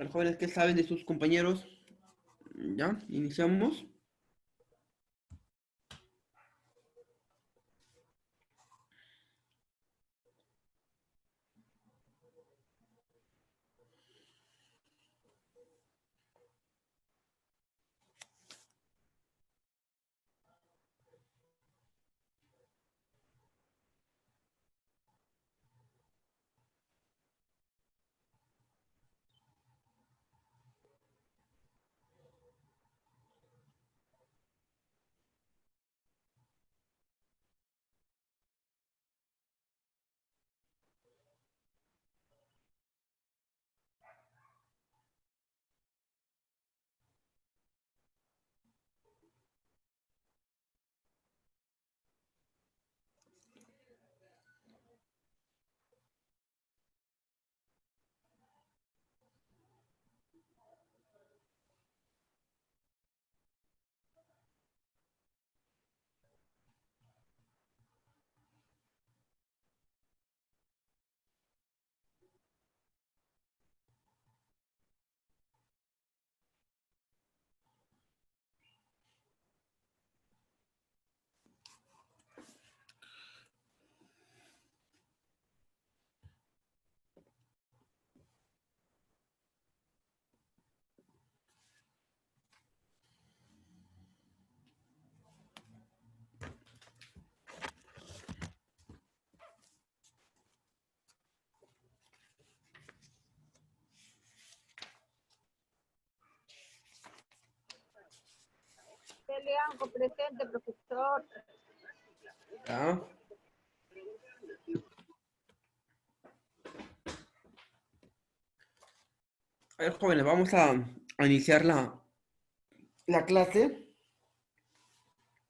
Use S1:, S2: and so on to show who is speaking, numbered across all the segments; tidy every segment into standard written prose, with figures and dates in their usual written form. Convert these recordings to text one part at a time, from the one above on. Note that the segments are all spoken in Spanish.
S1: Los jóvenes, ¿qué saben de sus compañeros? Ya, iniciamos.
S2: Leanco, presente, profesor.
S1: Ya. A ver, jóvenes, vamos a iniciar la clase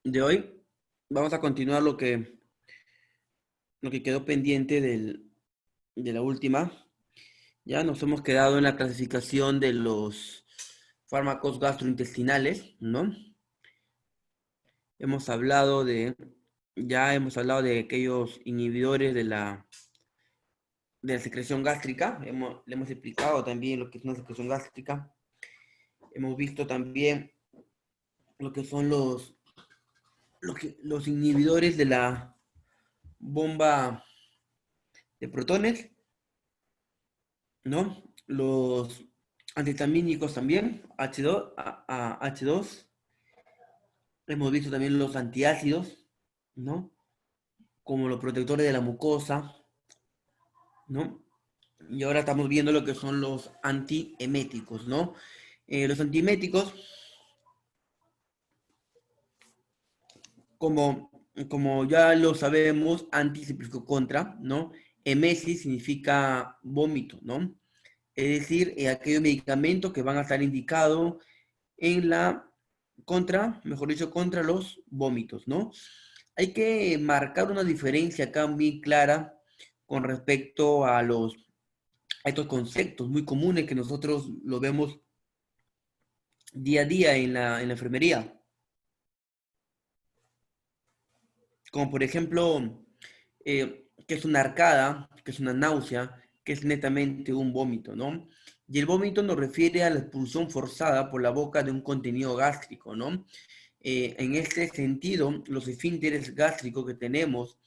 S1: de hoy. Vamos a continuar lo que quedó pendiente de la última. Ya nos hemos quedado en la clasificación de los fármacos gastrointestinales, ¿no? Ya hemos hablado de aquellos inhibidores de la secreción gástrica. Le hemos explicado también lo que es una secreción gástrica. Hemos visto también lo que son los inhibidores de la bomba de protones, ¿no? Los antihistamínicos también, H2. Hemos visto también los antiácidos, ¿no? Como los protectores de la mucosa, ¿no? Y ahora estamos viendo lo que son los antieméticos, ¿no? Los antieméticos, como, como ya lo sabemos, anti significa contra, ¿no? Emesis significa vómito, ¿no? Es decir, aquellos medicamentos que van a estar indicados en mejor dicho, contra los vómitos, ¿no? Hay que marcar una diferencia acá muy clara con respecto a estos conceptos muy comunes que nosotros lo vemos día a día en la enfermería. Como por ejemplo, que es una arcada, que es una náusea, que es netamente un vómito, ¿no? Y el vómito nos refiere a la expulsión forzada por la boca de un contenido gástrico, ¿no? En este sentido, los esfínteres gástricos que tenemos,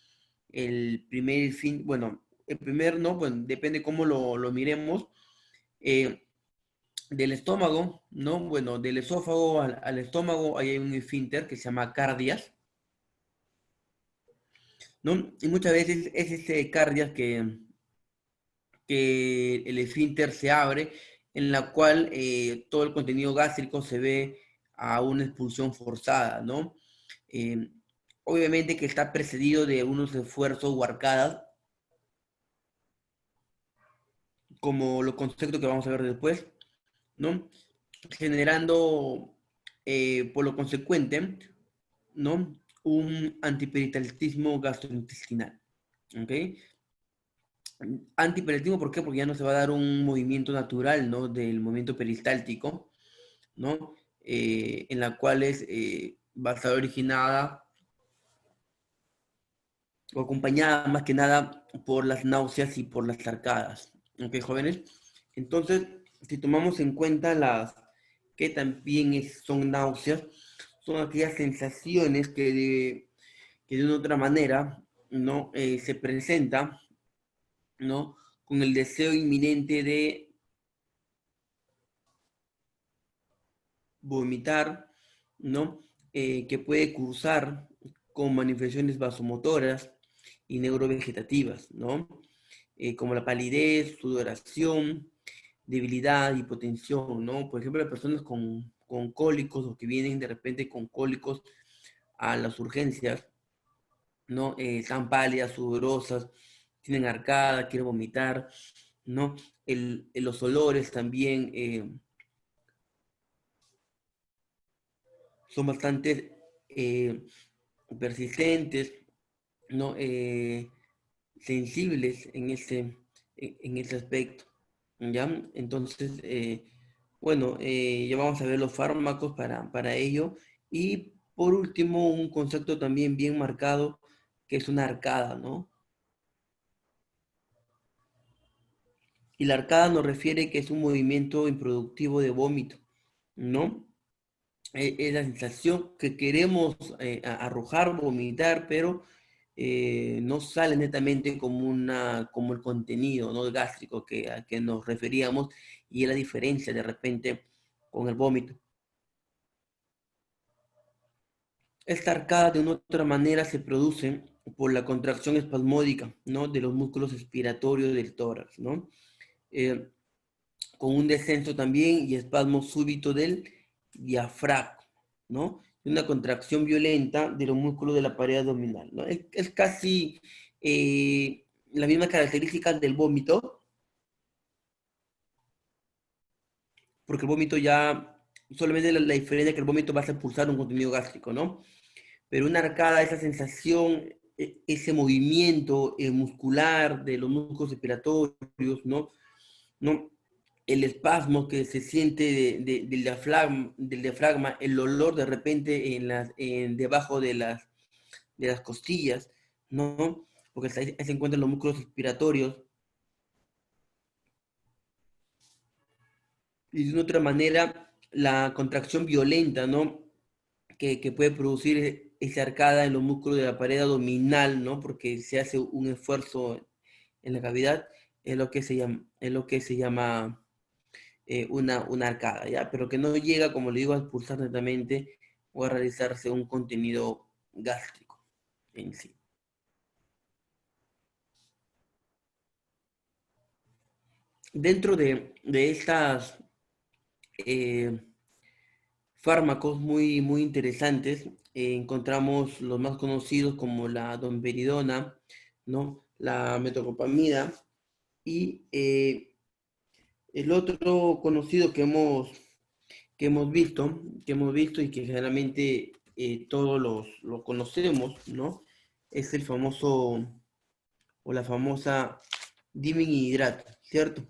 S1: el primer, ¿no? Bueno, depende cómo lo miremos, eh, del estómago, ¿no? Bueno, del esófago al estómago, ahí hay un esfínter que se llama cardias, ¿no? Y muchas veces es este cardias que el esfínter se abre, en la cual todo el contenido gástrico se ve a una expulsión forzada, ¿no? Eh, Obviamente que está precedido de unos esfuerzos o arcadas, como los conceptos que vamos a ver después, ¿no? Generando, por lo consecuente, ¿no? Un antiperitalitismo gastrointestinal, ¿ok? Antiperitalismo, ¿por qué? Porque ya no se va a dar un movimiento natural, ¿no? Del movimiento peristáltico, ¿no? En la cual va a estar originada o acompañada más que nada por las náuseas y por las arcadas. ¿Ok, jóvenes? Entonces, si tomamos en cuenta las que también son náuseas, son aquellas sensaciones que de una otra manera, ¿no? Se presenta, ¿no? Con el deseo inminente de vomitar, ¿no? Que puede cursar con manifestaciones vasomotoras y neurovegetativas, ¿no? Como la palidez, sudoración, debilidad, hipotensión, ¿no? Por ejemplo, las personas con cólicos o que vienen de repente con cólicos a las urgencias, ¿no? Están pálidas, sudorosas, tienen arcada, quieren vomitar, ¿no? Los olores también son bastante persistentes, ¿no? Sensibles en ese aspecto, ¿ya? Entonces, bueno, ya vamos a ver los fármacos para ello. Y por último, un concepto también bien marcado, que es una arcada, ¿no? Y la arcada nos refiere que es un movimiento improductivo de vómito, ¿no? Es la sensación que queremos arrojar, vomitar, pero no sale netamente como el contenido, ¿no? Gástrico a que nos referíamos, y es la diferencia de repente con el vómito. Esta arcada de una otra manera se produce por la contracción espasmódica, ¿no? De los músculos expiratorios del tórax, ¿no? Eh, con un descenso también y espasmo súbito del diafragma, ¿no? Y una contracción violenta de los músculos de la pared abdominal, ¿no? Es casi las mismas características del vómito, porque el vómito ya, solamente la diferencia es que el vómito va a expulsar un contenido gástrico, ¿no? Pero una arcada, esa sensación, ese movimiento muscular de los músculos respiratorios, ¿no? ¿No? El espasmo que se siente del diafragma, el olor de repente debajo de las costillas, ¿no? Porque ahí se encuentran los músculos respiratorios. Y de una otra manera, la contracción violenta, ¿no? Que puede producir esa arcada en los músculos de la pared abdominal, ¿no? Porque se hace un esfuerzo en la cavidad, es lo que se llama una arcada, ¿ya? Pero que no llega, como le digo, a expulsar netamente o a realizarse un contenido gástrico en sí. Dentro de estas eh, fármacos muy interesantes, encontramos los más conocidos como la domperidona, ¿no? La metoclopramida y el otro conocido que hemos visto y que generalmente todos lo conocemos, ¿no? Es el famoso o la famosa dimihidrato, ¿cierto?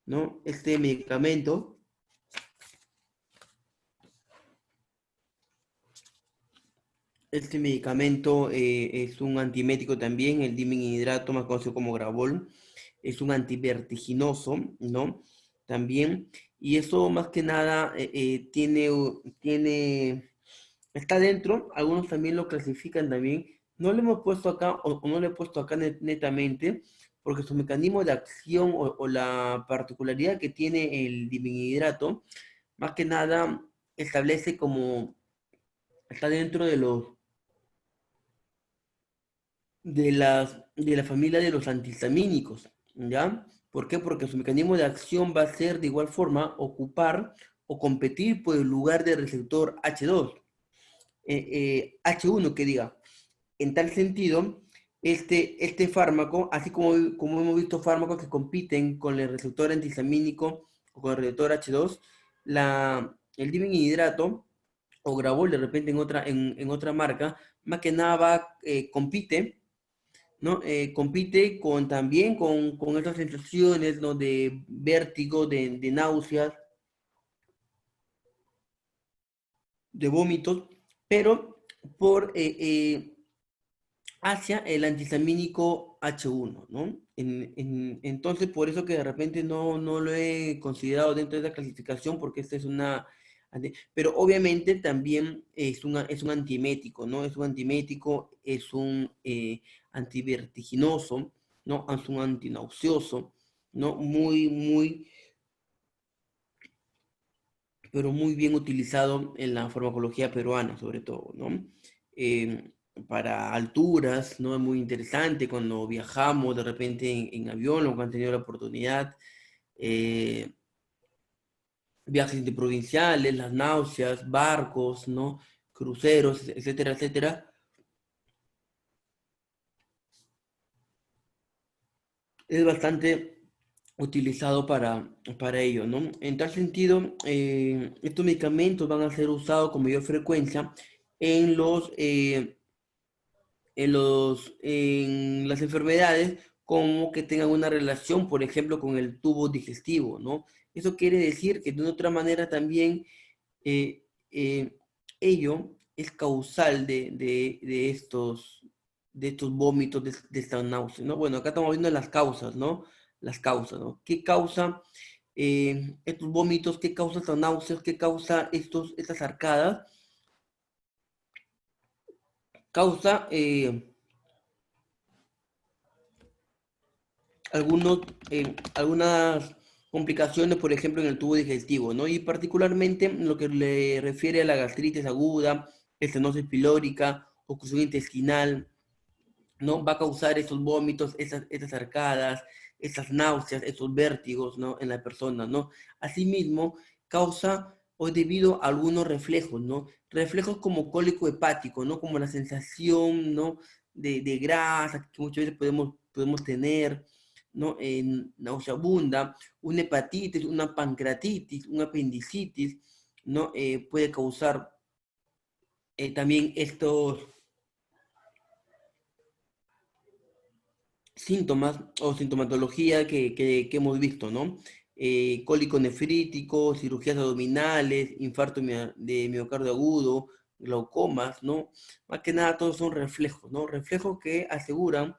S1: ¿No? Este medicamento es un antimético también, el dimihidrato, más conocido como Gravol, es un antivertiginoso, ¿no? También, y eso más que nada está dentro, algunos también lo clasifican también. No lo hemos puesto acá, o no lo he puesto acá netamente, porque su mecanismo de acción o la particularidad que tiene el dimihidrato, más que nada establece como, está dentro de la familia de los antihistamínicos, ¿ya? ¿Por qué? Porque su mecanismo de acción va a ser de igual forma ocupar o competir por el lugar del receptor H2, H1 que diga. En tal sentido, este fármaco, así como hemos visto fármacos que compiten con el receptor antihistamínico o con el receptor H2, el dimihidrato o Gravol de repente en otra marca, más que nada compite, ¿no? Compite también con estas sensaciones, ¿no? De vértigo, de náuseas, de vómitos, pero por hacia el antihistamínico H1, ¿no? Entonces, por eso que de repente no lo he considerado dentro de esa clasificación, porque esta es una... Pero obviamente también es un antiemético, ¿no? Es un antiemético, es un antivertiginoso, ¿no? Es un antinauseoso, ¿no? Pero muy bien utilizado en la farmacología peruana, sobre todo, ¿no? Eh, para alturas, ¿no? Es muy interesante cuando viajamos de repente en avión, o cuando han tenido la oportunidad, eh, viajes interprovinciales, las náuseas, barcos, ¿no? Cruceros, etcétera, etcétera. Es bastante utilizado para ello, ¿no? En tal sentido, estos medicamentos van a ser usados con mayor frecuencia en en las enfermedades como que tengan una relación, por ejemplo, con el tubo digestivo, ¿no? Eso quiere decir que de una otra manera también eh, eh, ello es causal de estos vómitos, de estas náuseas, ¿no? Bueno, acá estamos viendo las causas, ¿no? Las causas, ¿no? ¿Qué causa estos vómitos? ¿Qué causa estas náuseas? ¿Qué causa estas arcadas? Causa algunas complicaciones, por ejemplo, en el tubo digestivo, ¿no? Y particularmente en lo que le refiere a la gastritis aguda, estenosis pilórica, oclusión intestinal, ¿no? Va a causar esos vómitos, esas arcadas, esas náuseas, esos vértigos, ¿no? En la persona, ¿no? Asimismo, causa o debido a algunos reflejos, ¿no? Reflejos como cólico hepático, ¿no? Como la sensación, ¿no? De grasa que muchas veces podemos tener, ¿no? En nauseabunda, una hepatitis, una pancreatitis, una apendicitis, ¿no? Puede causar también estos síntomas o sintomatología que hemos visto, ¿no? Cólico nefrítico, cirugías abdominales, infarto de miocardio agudo, glaucomas, ¿no? Más que nada, todos son reflejos, ¿no? Reflejos que aseguran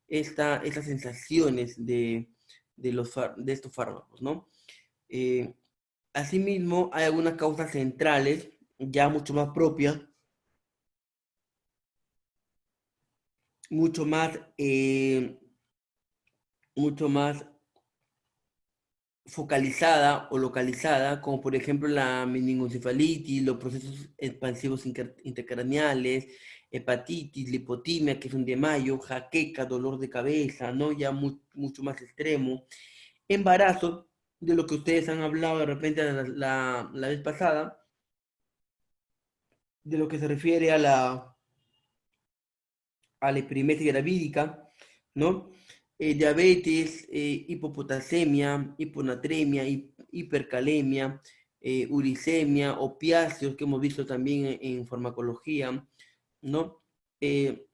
S1: estas sensaciones de estos fármacos, ¿no? Eh, Asimismo, hay algunas causas centrales, ya mucho más, eh, mucho más focalizada o localizada, como por ejemplo la meningoencefalitis, los procesos expansivos intercraneales, hepatitis, lipotimia, que es un de mayo, jaqueca, dolor de cabeza, ¿no? Ya mucho más extremo. Embarazo, de lo que ustedes han hablado de repente la vez pasada, de lo que se refiere a la hiperemesis gravídica, ¿no? Diabetes, hipopotasemia, hiponatremia, hipercalemia, uricemia, opiáceos que hemos visto también en farmacología, ¿no? Eh,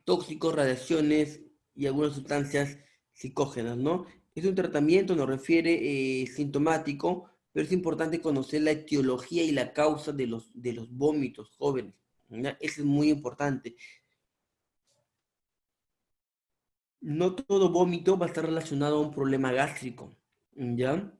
S1: Tóxicos, radiaciones y algunas sustancias psicógenas, ¿no? Es un tratamiento, nos refiere sintomático, pero es importante conocer la etiología y la causa de los vómitos jóvenes, ¿ya? Eso es muy importante. No todo vómito va a estar relacionado a un problema gástrico, ¿ya?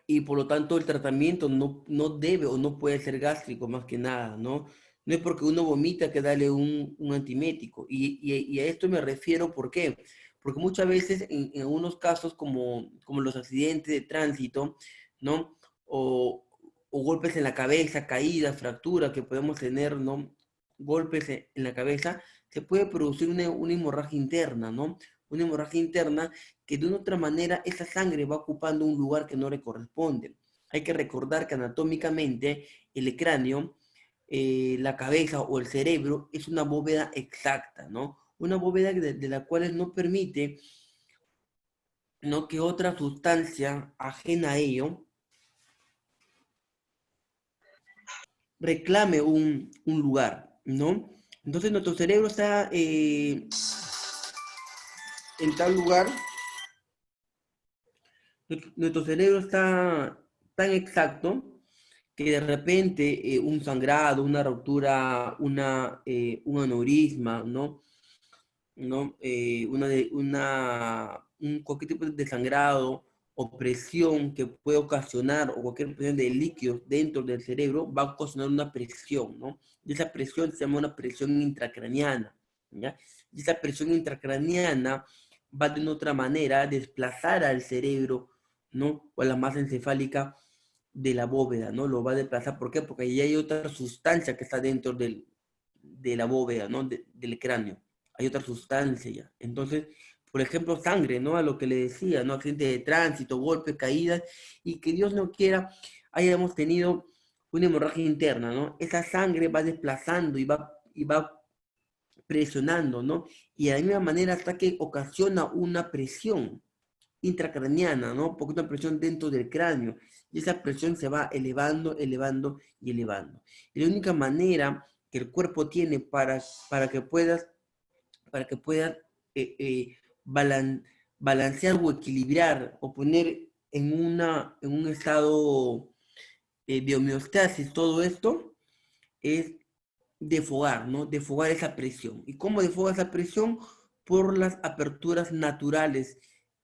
S1: Y por lo tanto el tratamiento no debe o no puede ser gástrico más que nada, ¿no? No es porque uno vomita que darle un antimético. Y a esto me refiero, ¿por qué? Porque muchas veces en algunos casos como los accidentes de tránsito, ¿no? O golpes en la cabeza, caídas, fracturas que podemos tener, ¿no? Golpes en la cabeza, se puede producir una hemorragia interna, ¿no? Una hemorragia interna que de una otra manera esa sangre va ocupando un lugar que no le corresponde. Hay que recordar que anatómicamente el cráneo, la cabeza o el cerebro es una bóveda exacta, ¿no? Una bóveda de la cual no permite, ¿no? Que otra sustancia ajena a ello reclame un lugar, ¿no? Entonces nuestro cerebro está en tal lugar, nuestro cerebro está tan exacto que de repente un sangrado, una ruptura, un aneurisma, ¿no? ¿No? Cualquier tipo de sangrado o presión que puede ocasionar, o cualquier presión de líquidos dentro del cerebro, va a ocasionar una presión, ¿no? Y esa presión se llama una presión intracraniana, ¿ya? Y esa presión intracraniana va de una otra manera a desplazar al cerebro, ¿no? O a la masa encefálica de la bóveda, ¿no? Lo va a desplazar, ¿por qué? Porque ahí hay otra sustancia que está dentro de la bóveda, ¿no? Del cráneo. Hay otra sustancia ya. Entonces, por ejemplo, sangre, ¿no? A lo que le decía, ¿no? Accidente de tránsito, golpes, caídas, y que Dios no quiera, hayamos tenido una hemorragia interna, ¿no? Esa sangre va desplazando y va presionando, ¿no? Y de la misma manera hasta que ocasiona una presión intracraniana, ¿no? Porque una presión dentro del cráneo. Y esa presión se va elevando, elevando y elevando. Y la única manera que el cuerpo tiene para que puedas eh, eh, balan- balancear o equilibrar o poner en un estado de homeostasis todo esto, es defogar, ¿no? Defogar esa presión. ¿Y cómo defoga esa presión? Por las aperturas naturales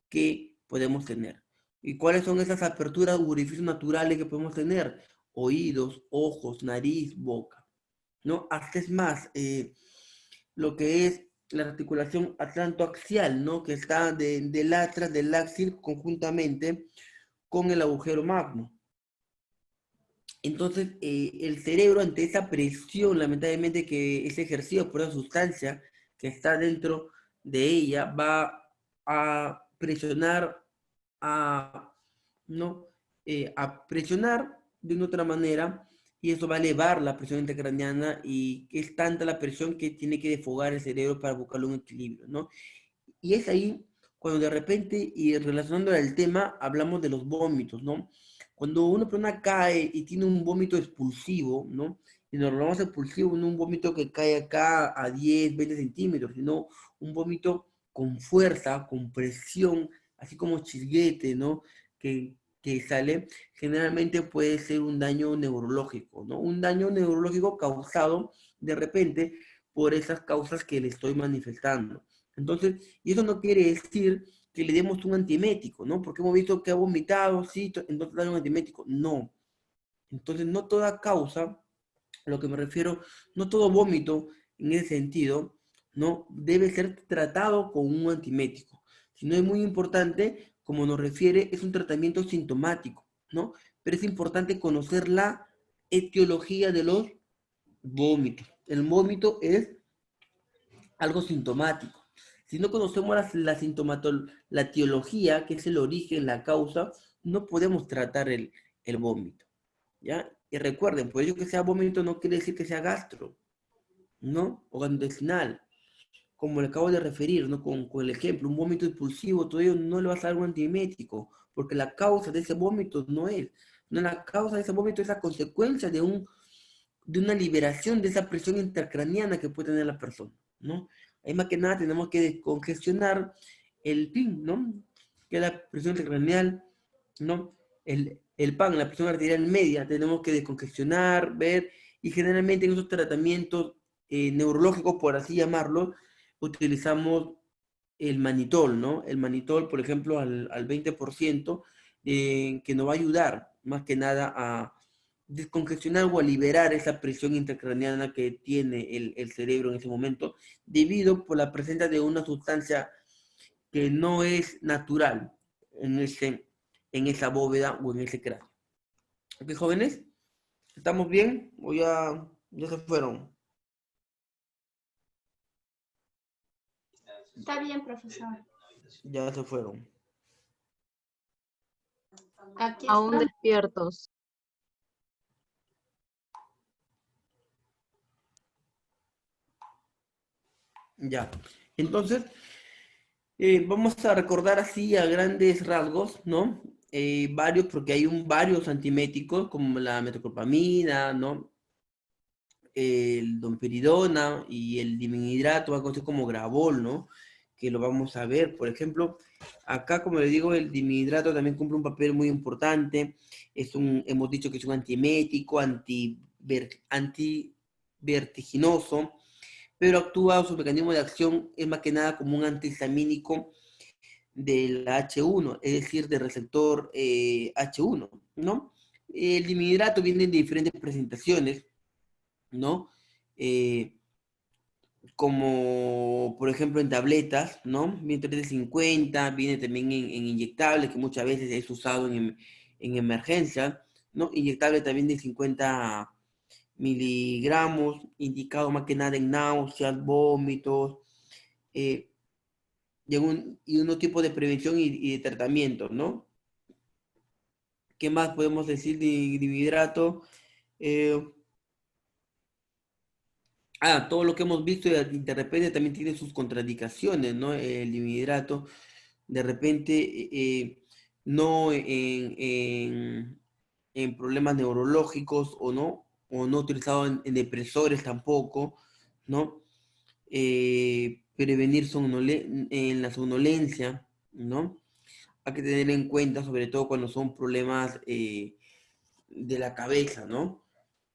S1: que podemos tener. ¿Y cuáles son esas aperturas u orificios naturales que podemos tener? Oídos, ojos, nariz, boca, ¿no? Hasta es más, lo que es la articulación atlantoaxial, ¿no? Que está del atlas, del axil, conjuntamente con el agujero magno. Entonces, el cerebro, ante esa presión, lamentablemente, que es ejercida por esa sustancia que está dentro de ella, va a presionar, a, ¿no? A presionar de una otra manera, y eso va a elevar la presión intracraniana, y es tanta la presión que tiene que desfogar el cerebro para buscar un equilibrio, ¿no? Y es ahí cuando de repente, y relacionando al tema, hablamos de los vómitos, ¿no? Cuando una persona cae y tiene un vómito expulsivo, ¿no? Y nos hablamos expulsivo, no un vómito que cae acá a 10, 20 centímetros, sino un vómito con fuerza, con presión, así como chisguete, ¿no? Que sale, generalmente puede ser un daño neurológico, ¿no? Un daño neurológico causado de repente por esas causas que le estoy manifestando. Entonces, y eso no quiere decir que le demos un antiemético, ¿no? Porque hemos visto que ha vomitado, sí, entonces dale un antiemético. No. Entonces, no toda causa, a lo que me refiero, no todo vómito en ese sentido, ¿no? Debe ser tratado con un antiemético. Si no es muy importante, como nos refiere, es un tratamiento sintomático, ¿no? Pero es importante conocer la etiología de los vómitos. El vómito es algo sintomático. Si no conocemos la etiología, que es el origen, la causa, no podemos tratar el vómito, ¿ya? Y recuerden, por ello que sea vómito no quiere decir que sea gastro, ¿no? O gastrointestinal, como le acabo de referir, ¿no? Con el ejemplo, un vómito impulsivo, todo ello no le va a dar un antiemético, porque la causa de ese vómito no es. No, la causa de ese vómito es la consecuencia de una liberación de esa presión intracraniana que puede tener la persona, ¿no? Ahí más que nada tenemos que descongestionar el PIN, ¿no? Que es la presión intracraneal, ¿no? El PAN, la presión arterial media, tenemos que descongestionar, ver, y generalmente en esos tratamientos neurológicos, por así llamarlo, utilizamos el manitol, ¿no? El manitol, por ejemplo, al 20%, que nos va a ayudar más que nada a descongestionar o a liberar esa presión intracraniana que tiene el cerebro en ese momento, debido por la presencia de una sustancia que no es natural en esa bóveda o en ese cráneo. ¿Ok, jóvenes? ¿Estamos bien? ¿O ya se fueron?
S2: Está bien, profesor.
S1: Ya se fueron.
S2: Aquí
S3: Aún
S2: está.
S3: despiertos.
S1: Ya. Entonces, vamos a recordar así a grandes rasgos, ¿no? Varios, porque hay varios antiméticos, como la metoclopramida, ¿no? El domperidona y el dimenhidrato, algo así como Gravol, ¿no? que lo vamos a ver. Por ejemplo, acá, como les digo, el dimidrato también cumple un papel muy importante. Hemos dicho que es un antiemético, antivertiginoso, pero actúa, su mecanismo de acción es más que nada como un antihistamínico del H1, es decir, del receptor H1, ¿no? El dimidrato viene en diferentes presentaciones, ¿no? Como por ejemplo en tabletas, ¿no? Viene 350, viene también en inyectables, que muchas veces es usado en emergencia, ¿no? Inyectable también de 50 miligramos, indicado más que nada en náuseas, vómitos, eh, y uno tipo de prevención y de tratamiento, ¿no? ¿Qué más podemos decir de dimidrato? Eh, todo lo que hemos visto de repente también tiene sus contraindicaciones, ¿no? El dimidrato, de repente, no en problemas neurológicos o no utilizado en depresores tampoco, ¿no? Prevenir en la somnolencia, ¿no? Hay que tener en cuenta, sobre todo cuando son problemas de la cabeza, ¿no?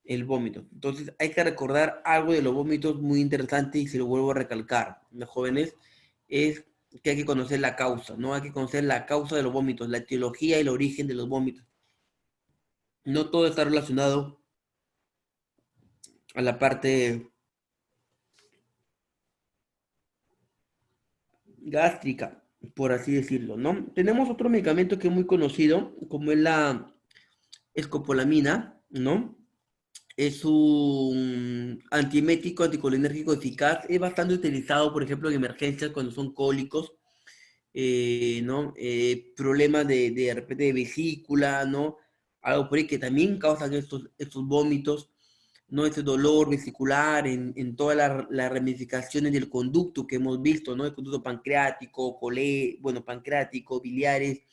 S1: El vómito. Entonces hay que recordar algo de los vómitos muy interesante y se lo vuelvo a recalcar, los jóvenes, es que hay que conocer la causa, ¿no? Hay que conocer la causa de los vómitos, la etiología y el origen de los vómitos. No todo está relacionado a la parte gástrica, por así decirlo, ¿no? Tenemos otro medicamento que es muy conocido, como es la escopolamina, ¿no? Es un antiemético, anticolinérgico eficaz. Es bastante utilizado, por ejemplo, en emergencias cuando son cólicos, ¿no? Problemas de repente de vesícula, ¿no? Algo por ahí que también causan estos vómitos, ¿no? Ese dolor vesicular en todas las ramificaciones del conducto que hemos visto, ¿no? El conducto pancreático, bueno, pancreático, biliares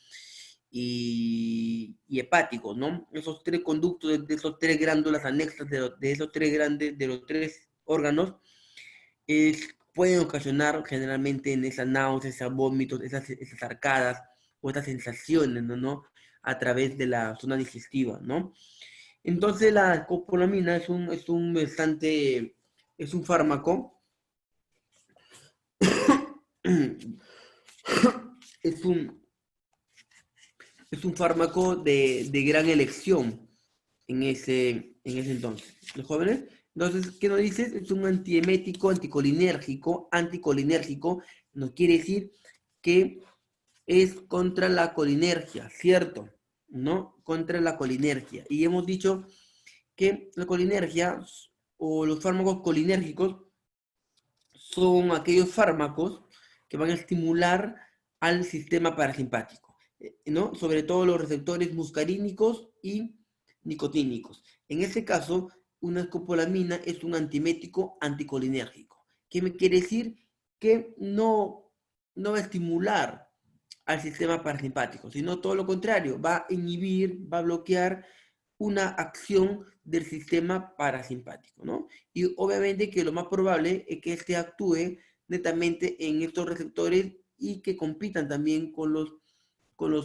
S1: y hepático, ¿no? Esos tres conductos de esos tres glándulas anexas de esos tres grandes, de los tres órganos, pueden ocasionar generalmente en esas náuseas, esos vómitos, esas arcadas o estas sensaciones, ¿no? A través de la zona digestiva, ¿no? Entonces la escopolamina es un fármaco, es un, es un fármaco de gran elección en ese entonces. ¿Los jóvenes? Entonces, ¿qué nos dices? Es un antiemético, anticolinérgico, nos quiere decir que es contra la colinergia, ¿cierto? ¿No? Contra la colinergia. Y hemos dicho que la colinergia o los fármacos colinérgicos son aquellos fármacos que van a estimular al sistema parasimpático, ¿no? Sobre todo los receptores muscarínicos y nicotínicos. En este caso, una escopolamina es un antiemético anticolinérgico. ¿Qué me quiere decir? Que no va a estimular al sistema parasimpático, sino todo lo contrario, va a inhibir, va a bloquear una acción del sistema parasimpático, ¿no? Y obviamente que lo más probable es que este actúe netamente en estos receptores y que compitan también con los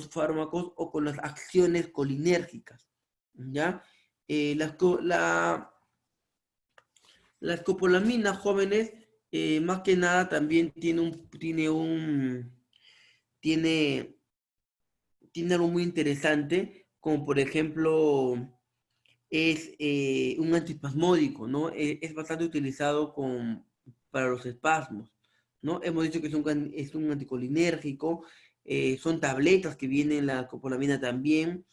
S1: fármacos o con las acciones colinérgicas, ¿ya? La escopolamina, jóvenes, más que nada también tiene, tiene algo muy interesante, como por ejemplo es un antiespasmódico, ¿no? Es bastante utilizado para los espasmos, ¿no? Hemos dicho que es un anticolinérgico, son tabletas que vienen la copolamina también,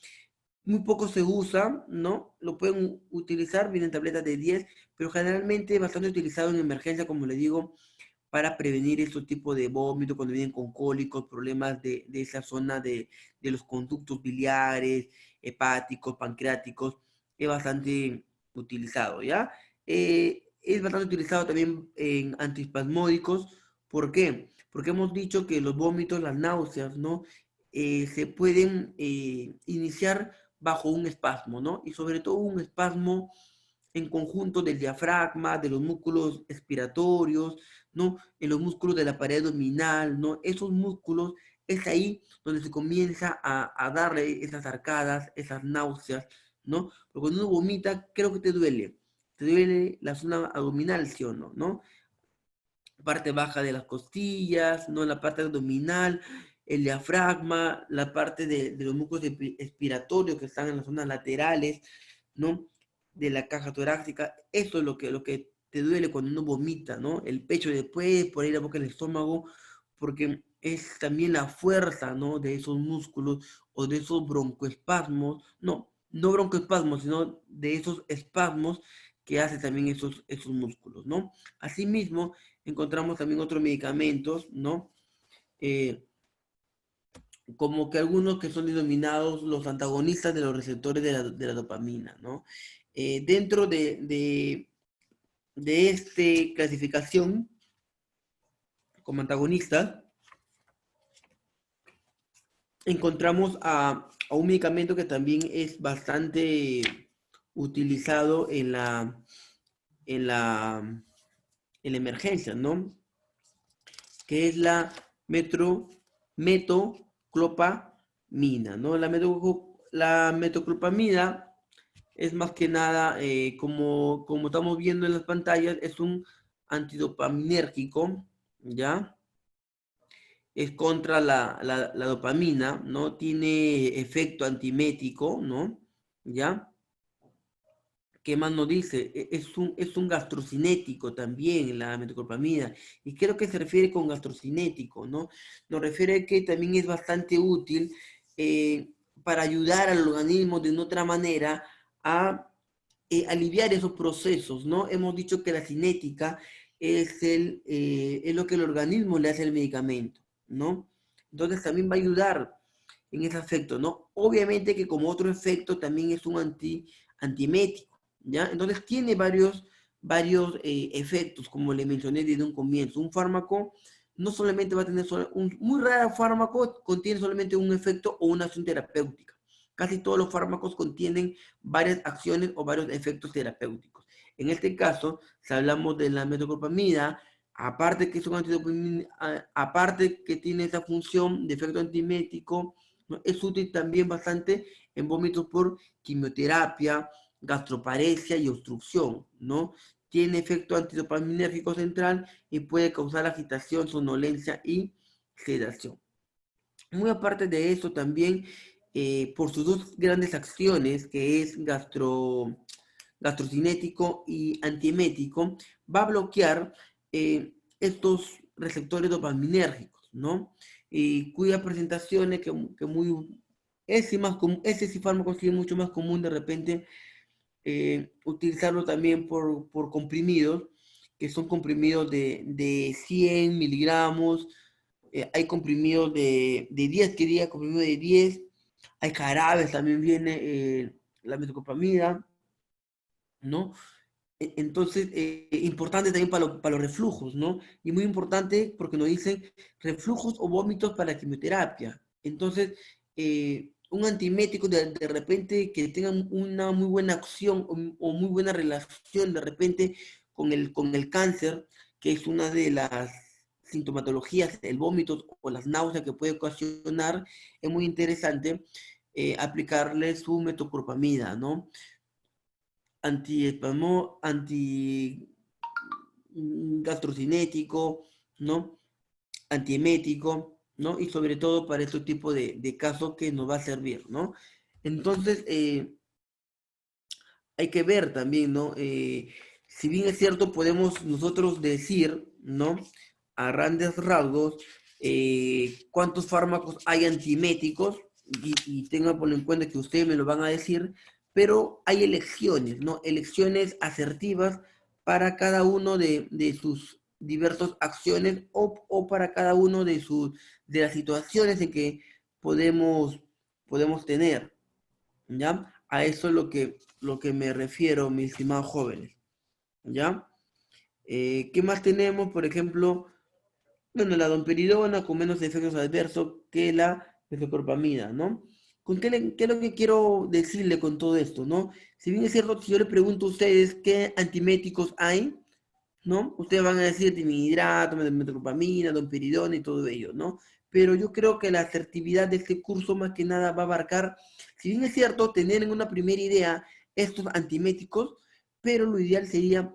S1: muy poco se usa, ¿no? Lo pueden utilizar, vienen tabletas de 10, pero generalmente es bastante utilizado en emergencia, como le digo, para prevenir estos tipos de vómitos cuando vienen con cólicos, problemas de esa zona de los conductos biliares, hepáticos, pancreáticos, es bastante utilizado, ¿ya? Es bastante utilizado también en antiespasmódicos. ¿Por qué? Porque hemos dicho que los vómitos, las náuseas, ¿no? Se pueden iniciar bajo un espasmo, ¿no? Y sobre todo un espasmo en conjunto del diafragma, de los músculos expiratorios, ¿no? En los músculos de la pared abdominal, ¿no? Esos músculos es ahí donde se comienza a darle esas arcadas, esas náuseas, ¿no? Porque cuando uno vomita, creo que te duele. Te duele la zona abdominal, ¿sí o no? ¿No? Parte baja de las costillas, ¿no? La parte abdominal, el diafragma, la parte de los músculos expiratorios que están en las zonas laterales, ¿no? De la caja torácica. Eso es lo que te duele cuando uno vomita, ¿no? El pecho después, por ahí la boca, el estómago, porque es también la fuerza, ¿no? De esos músculos o de esos broncoespasmos, no broncoespasmos, sino de esos espasmos que hace también esos músculos, ¿no? Asimismo, encontramos también otros medicamentos, ¿no? Eh, como que algunos que son denominados los antagonistas de los receptores de la dopamina, ¿no? Dentro de esta clasificación como antagonistas, encontramos a un medicamento que también es bastante utilizado en la, en la emergencia, ¿no? Que es la metoclopramina, ¿no? La metoclopramina es más que nada, como estamos viendo en las pantallas, es un antidopaminérgico, ¿ya? Es contra la dopamina, ¿no? Tiene efecto antimético, ¿no? ¿Ya? ¿Qué más nos dice? Es un gastrocinético también, la metoclopramida. Y creo que se refiere con gastrocinético, ¿no? Nos refiere que también es bastante útil eh, para ayudar al organismo de una otra manera a aliviar esos procesos, ¿no? Hemos dicho que la cinética es lo que el organismo le hace al medicamento, ¿no? Entonces también va a ayudar en ese efecto, ¿no? Obviamente que como otro efecto también es un antiemético, ¿ya? Entonces tiene varios efectos, como le mencioné desde un comienzo. Un fármaco no solamente va a tener, un muy raro fármaco contiene solamente un efecto o una acción terapéutica. Casi todos los fármacos contienen varias acciones o varios efectos terapéuticos. En este caso, si hablamos de la metoclopramida, aparte que es un antidopamina, aparte que tiene esa función de efecto antimético, ¿no? Es útil también bastante en vómitos por quimioterapia, gastroparesia y obstrucción, ¿no? Tiene efecto antidopaminérgico central y puede causar agitación, somnolencia y sedación. Muy aparte de eso, también por sus dos grandes acciones, que es gastrocinético y antiemético, va a bloquear estos receptores dopaminérgicos, ¿no? Y cuya presentación es que muy, ese, más ese sí fármaco sí es mucho más común de repente utilizarlo también por comprimidos, que son comprimidos de 100 miligramos, hay comprimidos de 10, que diga comprimido de 10, hay jarabes, también viene la metoclopramida, ¿no? Entonces, importante también para los reflujos, ¿no? Y muy importante porque nos dicen reflujos o vómitos para la quimioterapia. Entonces, un antiemético de repente que tenga una muy buena acción o muy buena relación de repente con el cáncer, que es una de las sintomatologías, el vómito o las náuseas que puede ocasionar, es muy interesante aplicarle su metoclopramida, ¿no? Anti gastrocinético, ¿no? Antiemético, ¿no? Y sobre todo para este tipo de casos que nos va a servir, ¿no? Entonces, hay que ver también, ¿no? Si bien es cierto, podemos nosotros decir, ¿no? A grandes rasgos, cuántos fármacos hay antieméticos, y tengan por en cuenta que ustedes me lo van a decir, pero hay elecciones, ¿no? Elecciones asertivas para cada uno de sus diversas acciones o para cada uno de las situaciones en que podemos tener. ¿Ya? A eso es lo que me refiero, mis estimados jóvenes, ¿ya? ¿Qué más tenemos? Por ejemplo, bueno, la domperidona con menos efectos adversos que la metoclopramida, ¿no? ¿Qué es lo que quiero decirle con todo esto, no? Si bien es cierto, si yo le pregunto a ustedes qué antiméticos hay, ¿no? Ustedes van a decir dimihidrato, metoclopramina, domperidona y todo ello, ¿no? Pero yo creo que la asertividad de este curso más que nada va a abarcar, si bien es cierto, tener en una primera idea estos antiméticos, pero lo ideal sería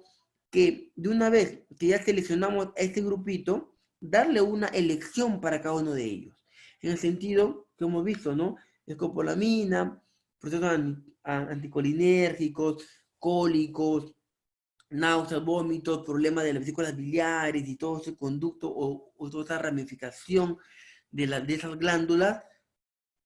S1: que de una vez que ya seleccionamos a este grupito, darle una elección para cada uno de ellos. En el sentido que hemos visto, ¿no? Escopolamina, procesos anticolinérgicos, cólicos, náuseas, vómitos, problemas de las vesículas biliares y todo ese conducto o toda esa ramificación de esas glándulas,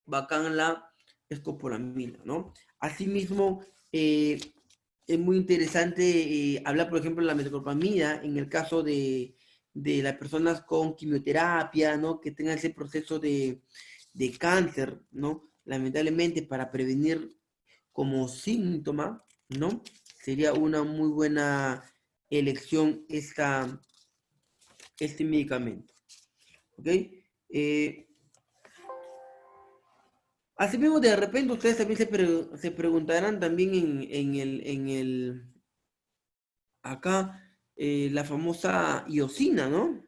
S1: bacán la escopolamina, ¿no? Asimismo, es muy interesante hablar, por ejemplo, de la metoclopramida en el caso de las personas con quimioterapia, ¿no? Que tengan ese proceso de cáncer, ¿no? Lamentablemente, para prevenir como síntoma, ¿no? Sería una muy buena elección este medicamento, ¿ok? Asimismo, de repente ustedes también se preguntarán también acá, la famosa iosina, ¿no?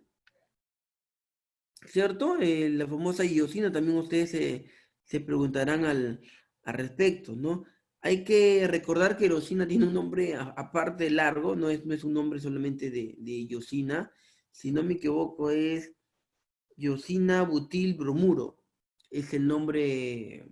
S1: ¿Cierto? La famosa iosina también ustedes se preguntarán al respecto, ¿no? Hay que recordar que iosina tiene un nombre aparte largo, no es un nombre solamente de iosina, si no me equivoco es iosina butil bromuro, es el nombre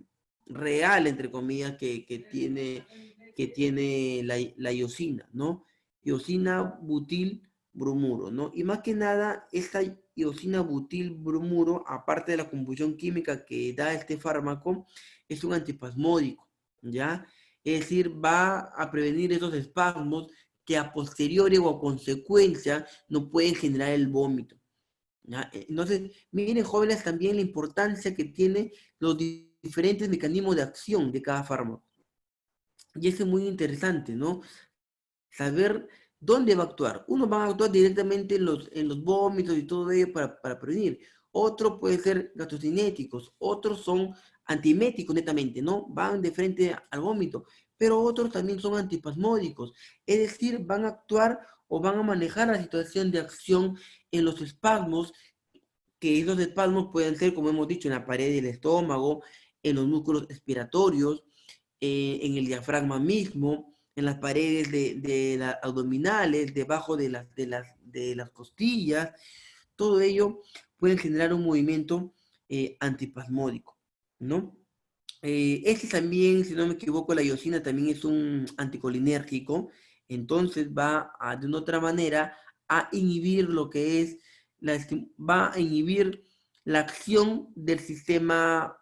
S1: real, entre comillas, que tiene la iosina, ¿no? Iosina butil bromuro, ¿no? Y más que nada, esta iosina butil bromuro, aparte de la composición química que da este fármaco, es un antiespasmódico, ¿ya? Es decir, va a prevenir esos espasmos que a posteriori o a consecuencia no pueden generar el vómito. ¿Ya? Entonces, miren jóvenes también la importancia que tiene los diferentes mecanismos de acción de cada fármaco. Y eso es muy interesante, ¿no? Saber dónde va a actuar. Uno va a actuar directamente en los vómitos y todo ello para prevenir. Otro puede ser gastrocinéticos, otros son antiméticos netamente, ¿no? Van de frente al vómito, pero otros también son antispasmódicos, es decir, van a actuar o van a manejar la situación de acción en los espasmos, que esos espasmos pueden ser, como hemos dicho, en la pared del estómago, en los músculos respiratorios, en el diafragma mismo, en las paredes de las abdominales, debajo de las costillas, todo ello puede generar un movimiento antispasmódico, ¿no? Este también, si no me equivoco, la iosina también es un anticolinérgico, entonces va a, de una otra manera a inhibir lo que es, va a inhibir la acción del sistema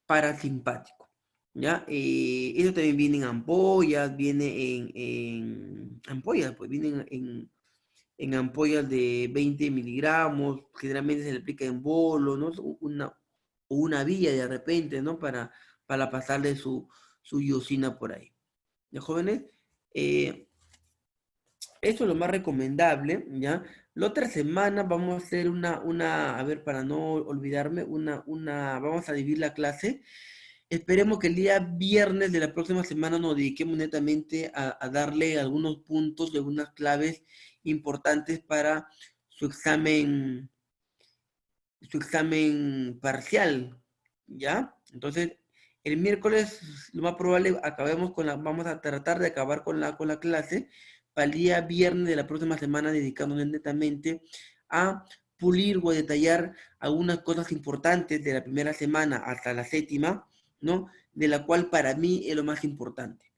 S1: parasimpático, ¿ya? Eso también viene en ampollas, viene en ampollas, pues vienen en ampollas de 20 miligramos, generalmente se le aplica en bolo, ¿no? Una vía de repente, ¿no? Para pasarle su iosina por ahí. ¿Ya, jóvenes? Eso es lo más recomendable, ¿ya? La otra semana vamos a hacer a ver, para no olvidarme, vamos a dividir la clase. Esperemos que el día viernes de la próxima semana nos dediquemos netamente a darle algunos puntos y algunas claves importantes para su su examen parcial, ¿ya? Entonces, el miércoles, lo más probable, vamos a tratar de acabar con la clase para el día viernes de la próxima semana, dedicándonos netamente a pulir o a detallar algunas cosas importantes de la primera semana hasta la séptima, ¿no? De la cual para mí es lo más importante.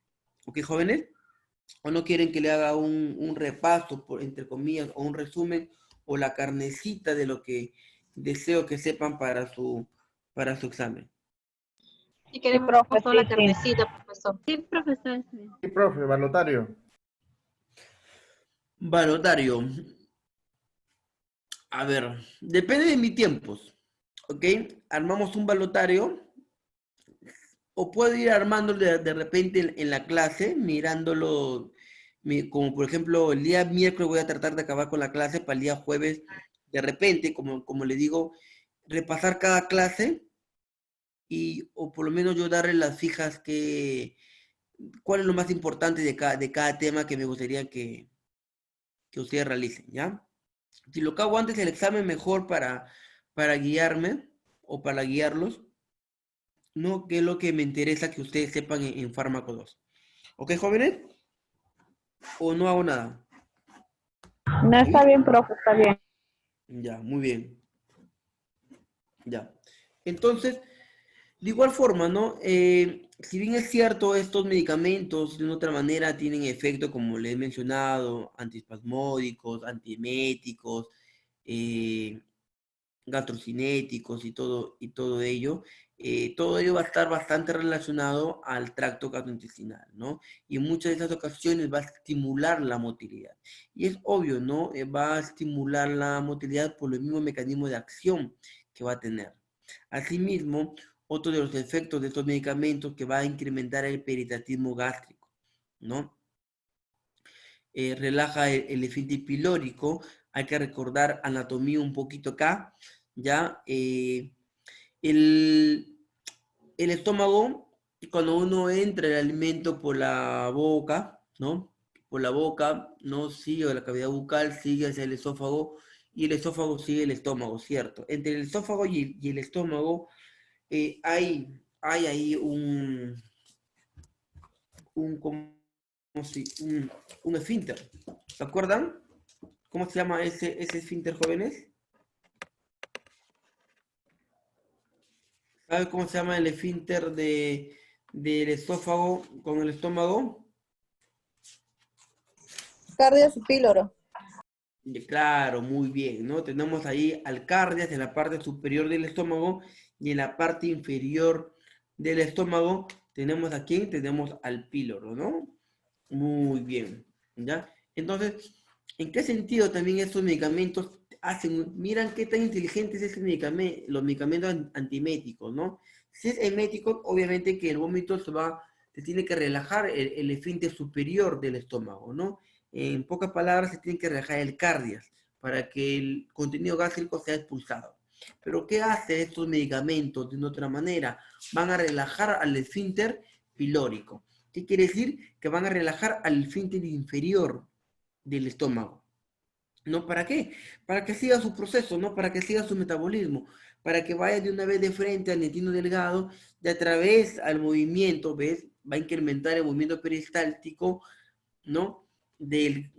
S1: ¿Ok, jóvenes? ¿O no quieren que le haga un repaso, entre comillas, o un resumen, o la carnecita de lo que deseo que sepan para su examen?
S2: Si
S3: Sí,
S2: queremos
S3: profe,
S2: toda
S3: sí,
S2: la
S3: sí.
S2: carnecita, profesor.
S4: Sí, profesor. Sí.
S5: Sí, profe, balotario.
S1: Balotario. A ver, depende de mis tiempos. ¿Ok? Armamos un balotario. O puedo ir armándolo de repente en la clase, mirándolo, como por ejemplo el día miércoles voy a tratar de acabar con la clase para el día jueves, de repente, como le digo, repasar cada clase o por lo menos yo darle las fijas cuál es lo más importante de cada tema que me gustaría que ustedes realicen, ¿ya? Si lo hago antes del examen, mejor para guiarme o para guiarlos, ¿no? Que es lo que me interesa que ustedes sepan en Fármaco 2. ¿Ok, jóvenes? ¿O no hago nada?
S3: No está
S1: ¿Sí?
S3: bien, profe, está bien.
S1: Ya, muy bien. Ya. Entonces, de igual forma, ¿no? Si bien es cierto, estos medicamentos de una otra manera tienen efecto, como les he mencionado, antiespasmódicos, antieméticos, eh, gastrocinéticos todo ello va a estar bastante relacionado al tracto gastrointestinal, ¿no? Y en muchas de esas ocasiones va a estimular la motilidad. Y es obvio, ¿no? Va a estimular la motilidad por los mismos mecanismos de acción que va a tener. Asimismo, otro de los efectos de estos medicamentos que va a incrementar el peritatismo gástrico, ¿no? Relaja el esfínter pilórico. Hay que recordar anatomía un poquito acá, ¿ya? El, el estómago, cuando uno entra el alimento por la boca, ¿no? Por la boca, ¿no? Sigue la cavidad bucal, sigue hacia el esófago, y el esófago sigue el estómago, ¿cierto? Entre el esófago y el estómago hay ahí ¿cómo un esfínter. ¿Se acuerdan? ¿Cómo se llama ese esfínter, jóvenes? ¿Sabe cómo se llama el esfínter del esófago con el estómago?
S2: Cardias y píloro.
S1: Claro, muy bien, ¿no? Tenemos ahí al cardias en la parte superior del estómago y en la parte inferior del estómago tenemos a quién? Tenemos al píloro, ¿no? Muy bien, ¿ya? Entonces, ¿en qué sentido también estos medicamentos miran qué tan inteligentes es los medicamentos antiméticos, ¿no? Si es emético, obviamente que el vómito se tiene que relajar el esfínter superior del estómago, ¿no? En pocas palabras, se tiene que relajar el cardias para que el contenido gástrico sea expulsado. Pero ¿qué hace estos medicamentos de una otra manera? Van a relajar al esfínter pilórico. ¿Qué quiere decir? Que van a relajar al esfínter inferior del estómago. ¿No? ¿Para qué? Para que siga su proceso, ¿no? Para que siga su metabolismo, para que vaya de una vez de frente al intestino delgado y a través al movimiento, ¿ves? Va a incrementar el movimiento peristáltico, ¿no? Del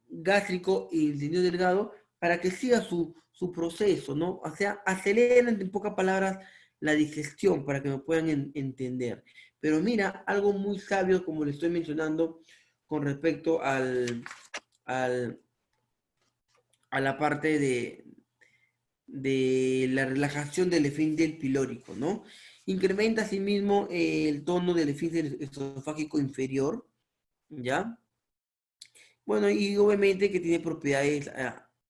S1: gástrico y el intestino delgado para que siga su proceso, ¿no? O sea, aceleran en pocas palabras la digestión para que me puedan entender. Pero mira, algo muy sabio, como le estoy mencionando, con respecto a la parte de la relajación del esfínter pilórico, ¿no? Incrementa asimismo el tono del esfínter esofágico inferior, ¿ya? Bueno, y obviamente que tiene propiedades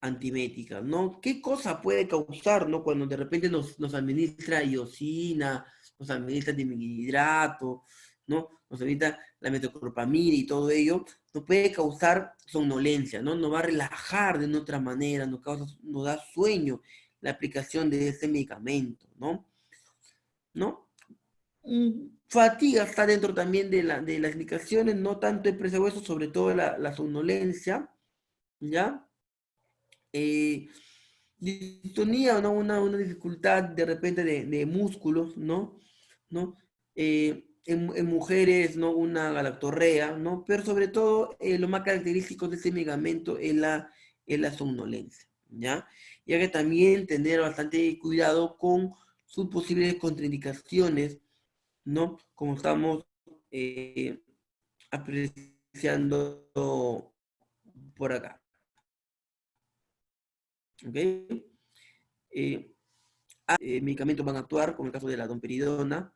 S1: antiméticas, ¿no? ¿Qué cosa puede causar, ¿no? Cuando de repente nos administra iosina, nos administra dimihidrato, ¿no? Nos administra la metoclopramida y todo ello, nos puede causar somnolencia, ¿no? Nos va a relajar de una otra manera, nos da sueño la aplicación de este medicamento, ¿no? ¿No? Fatiga está dentro también de las indicaciones, no tanto el presabueso, sobre todo la somnolencia, ¿ya? Distonía, ¿no? Una dificultad de repente de músculos, ¿no? ¿No? En mujeres, ¿no? Una galactorrea, ¿no? Pero sobre todo, lo más característico de ese medicamento es la somnolencia, ¿ya? Y hay que también tener bastante cuidado con sus posibles contraindicaciones, ¿no? Como estamos apreciando por acá. ¿Ok? Medicamentos van a actuar, como el caso de la domperidona,